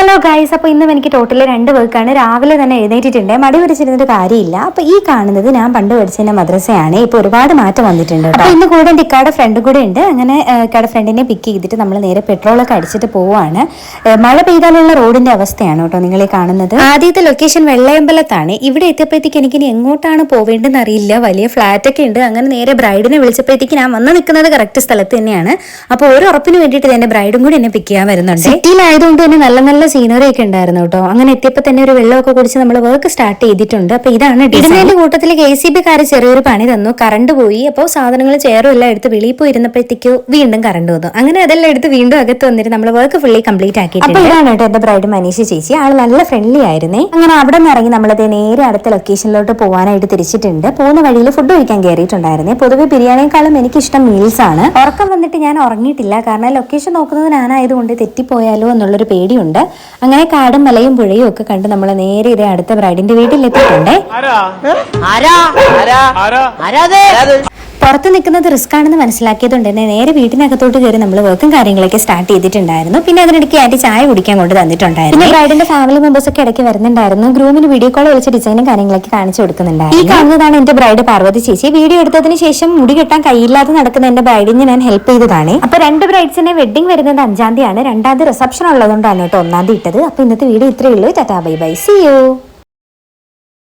Hello guys, അപ്പോൾ ഇന്നും എനിക്ക് ടോട്ടൽ 2 വർക്കാണ്. രാവിലെ തന്നെ എഴുന്നേറ്റിട്ടുണ്ട്, മടി പിടിച്ചിരുന്നിട്ട് കാര്യമില്ല. അപ്പോൾ ഈ കാണുന്നത് ഞാൻ പണ്ട് പഠിച്ചതിന്റെ മദ്രസയാണ്. ഇപ്പോൾ ഒരുപാട് മാറ്റം വന്നിട്ടുണ്ട്. അപ്പോൾ ഇന്ന് കൂടെ എൻ്റെ ഇക്കാടെ ഫ്രണ്ട് കൂടെ ഉണ്ട്. അങ്ങനെ ഇക്കാടെ ഫ്രണ്ടിനെ പിക്ക് ചെയ്തിട്ട് നമ്മൾ നേരെ പെട്രോളൊക്കെ അടിച്ചിട്ട് പോവാണ്. മഴ പെയ്താലുള്ള റോഡിന്റെ അവസ്ഥയാണ് കേട്ടോ നിങ്ങൾ ഈ കാണുന്നത്. ആദ്യത്തെ ലൊക്കേഷൻ വെള്ളയമ്പലത്താണ്. ഇവിടെ എത്തിയപ്പോഴത്തേക്ക് എനിക്കിനി എങ്ങോട്ടാണ് പോവേണ്ടതെന്ന് അറിയില്ല. വലിയ ഫ്ലാറ്റ് ഒക്കെ ഉണ്ട്. അങ്ങനെ നേരെ ബ്രൈഡിനെ വിളിച്ചപ്പോഴത്തേക്ക് ഞാൻ വന്ന് നിൽക്കുന്നത് കറക്റ്റ് സ്ഥലത്ത് തന്നെയാണ്. അപ്പോൾ ഒരു ഉറപ്പിന് വേണ്ടിയിട്ട് എൻ്റെ ബ്രൈഡും കൂടി എന്നെ പിക്ക് ചെയ്യാൻ വരുന്നുണ്ട്. സിറ്റിയിലായതുകൊണ്ട് തന്നെ നല്ല നല്ല സീനറി ഒക്കെ ഉണ്ടായിരുന്നു കേട്ടോ. അങ്ങനെ എത്തിയപ്പോൾ തന്നെ ഒരു വെള്ളമൊക്കെ കുടിച്ച് നമ്മൾ വർക്ക് സ്റ്റാർട്ട് ചെയ്തിട്ടുണ്ട്. അപ്പൊ ഇതാണ് ഇടുന്നതിന്റെ കൂട്ടത്തിൽ KCB ചെറിയൊരു പണി തന്നു. കറണ്ട് പോയി. അപ്പോൾ സാധനങ്ങൾ ചെയറും എല്ലാം എടുത്ത് വെളിയിൽ പോയി ഇരുന്നപ്പോഴത്തേക്ക് വീണ്ടും കറണ്ട് വന്നു. അങ്ങനെ അതെല്ലാം എടുത്ത് വീണ്ടും അകത്ത് വന്നിട്ട് നമ്മൾ വർക്ക് ഫുള്ളി കംപ്ലീറ്റ് ആക്കിയിട്ടുണ്ട്. അപ്പൊ ഇതാണ് കേട്ടോ എന്റെ ബ്രൈഡ് മനീഷ ചേച്ചി. ആള് നല്ല ഫ്രണ്ട്ലി ആയിരുന്നേ. അങ്ങനെ അവിടെ നിന്ന് ഇറങ്ങി നമ്മളത് നേരെ അടുത്ത ലൊക്കേഷനിലോട്ട് പോകാനായിട്ട് തിരിച്ചിട്ടുണ്ട്. പോകുന്ന വഴിയിൽ ഫുഡ് കഴിക്കാൻ കയറിയിട്ടുണ്ടായിരുന്നേ. പൊതുവെ ബിരിയാണിയെക്കാളും എനിക്കിഷ്ടം മീൽസ് ആണ്. ഉറക്കം വന്നിട്ട് ഞാൻ ഉറങ്ങിയിട്ടില്ല. കാരണം ലൊക്കേഷൻ നോക്കുന്നത് ഞാനായതുകൊണ്ട് തെറ്റിപ്പോയാലോ എന്നുള്ളൊരു പേടിയുണ്ട്. അങ്ങനെ കാടും മലയും പുഴയും ഒക്കെ കണ്ട് നമ്മൾ നേരെ ഇതേ അടുത്ത ബ്രൈഡിന്റെ വീട്ടിലെത്തിയിട്ടുണ്ടേ. പുറത്ത് നിൽക്കുന്നത് റിസ്ക് ആണെന്ന് മനസ്സിലാക്കിയതുകൊണ്ട് തന്നെ നേരെ വീട്ടിനകത്തോട്ട് കയറി നമ്മൾ വർക്കും കാര്യങ്ങളൊക്കെ സ്റ്റാർട്ട് ചെയ്തിട്ടുണ്ടായിരുന്നു. പിന്നെ അതിനിടയ്ക്ക് ആയിട്ട് ചായ കുടിക്കാൻ കൊണ്ട് തന്നിട്ടുണ്ടായിരുന്നു. പിന്നെ ബ്രൈഡിന്റെ ഫാമിലി മെമ്പേഴ്സ് ഒക്കെ ഇടയ്ക്ക് വരുന്നുണ്ടായിരുന്നു. ഗ്രൂമിന് വീഡിയോ കോൾ വിളിച്ച് ഡിസൈനും കാര്യങ്ങളൊക്കെ കാണിച്ചു കൊടുക്കുന്നുണ്ടായിരുന്നു. ഈ കാണുന്നതാണ് എന്റെ ബ്രൈഡ് പാർവതി ചേച്ചി. വീഡിയോ എടുത്തതിന് ശേഷം മുടി കെട്ടാൻ കയ്യില്ലാതെ നടക്കുന്ന എന്റെ ബ്രൈഡിനെ ഞാൻ ഹെൽപ്പ് ചെയ്തതാണ്. അപ്പൊ 2 ബ്രൈഡ്സിനെ വെഡിങ് വരുന്നത് 5-ാം തീയതിയാണ്. 2-ാം തീയതി റിസപ്ഷൻ ഉള്ളതുകൊണ്ടാണ് കേട്ടോ 1-ാം തീയതി ഇട്ടത്. അപ്പൊ ഇന്നത്തെ വീഡിയോ ഇത്രയേ ഉള്ളൂ. Tata bye bye, see U.